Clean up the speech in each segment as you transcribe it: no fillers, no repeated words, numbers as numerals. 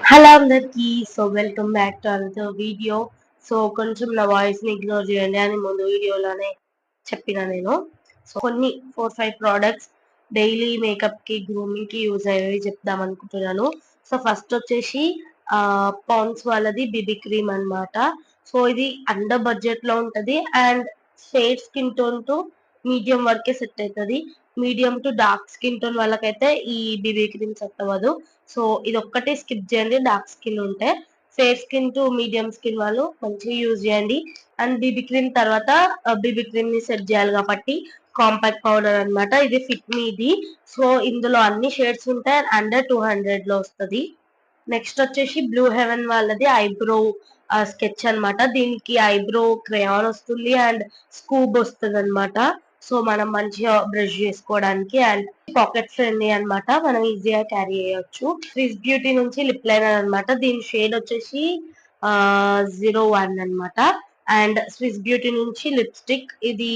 Hello అందరికి. So welcome back to another video. So కొంచెం నా వాయిస్ ని ఇగ్నోర్ చేయండి అని ముందు వీడియోలోనే చెప్పిన నేను. సో కొన్ని 4-5 ప్రోడక్ట్స్ డైలీ మేకప్ కి గ్రూమింగ్ కి యూజ్ అయ్యేవి చెప్దాం అనుకుంటున్నాను. సో ఫస్ట్ వచ్చేసి పాండ్స్ వాళ్ళది బీబీ క్రీమ్ అన్నమాట. సో ఇది అండర్ బడ్జెట్ లో ఉంటది and fair skin tone to medium వరకే సెట్ అవుతుంది. Medium to dark skin tone వాళ్ళకైతే ఈ బీబీ క్రీమ్ సెట్ అవ్వదు. సో ఇది ఒక్కటే స్కిప్ చేయండి డార్క్ స్కిన్ ఉంటే. Fair skin to medium skin వాళ్ళు మంచిగా యూజ్ చేయండి. అండ్ బీబీ క్రీమ్ తర్వాత బీబీ క్రీమ్ ని సెట్ చేయాలి కాబట్టి కాంపాక్ట్ పౌడర్ అన్నమాట. ఇది ఫిట్ మీది. సో ఇందులో అన్ని షేడ్స్ ఉంటాయి అండ్ అండర్ 200 లో వస్తుంది. నెక్స్ట్ వచ్చేసి బ్లూ హెవెన్ వాళ్ళది ఐబ్రో స్కెచ్ అన్నమాట. దీనికి ఐబ్రో క్రేయాన్ వస్తుంది అండ్ స్కూబ్ వస్తుంది అనమాట. సో మనం మంచిగా బ్రష్ చేసుకోవడానికి అండ్ పాకెట్ ఫ్రెండ్లీ అన్నమాట. మనం ఈజీగా క్యారీ చేయొచ్చు. స్విస్ బ్యూటీ నుంచి లిప్ లైనర్ అన్నమాట. దీని షేడ్ వచ్చేసి 01 అన్నమాట. అండ్ స్విస్ బ్యూటీ నుంచి లిప్స్టిక్ ఇది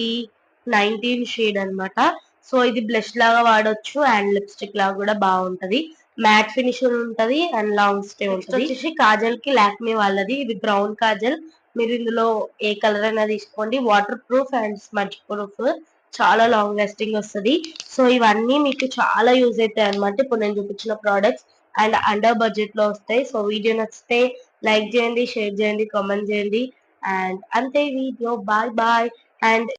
19 షేడ్ అన్నమాట. సో ఇది బ్లష్ లాగా వాడొచ్చు అండ్ లిప్స్టిక్ లాగా కూడా బాగుంటది. మ్యాట్ ఫినిష్ ఉంటది అండ్ లాంగ్ స్టే ఉంటది. వచ్చేసి కాజల్ కి లాక్మీ వాళ్ళది. ఇది బ్రౌన్ కాజల్. మీరు ఇందులో ఏ కలర్ అయినా తీసుకోండి. Water proof and smudge proof. చాలా లాంగ్ లాస్టింగ్ వస్తుంది. సో ఇవన్నీ మీకు చాలా యూజ్ అవుతాయి అనమాట ఇప్పుడు నేను చూపించిన ప్రోడక్ట్స్. అండ్ అండర్ బడ్జెట్ లో వస్తాయి. సో వీడియో నచ్చితే లైక్ చేయండి, షేర్ చేయండి, కామెంట్ చేయండి. అండ్ అంతే వీడియో. Bye bye. అండ్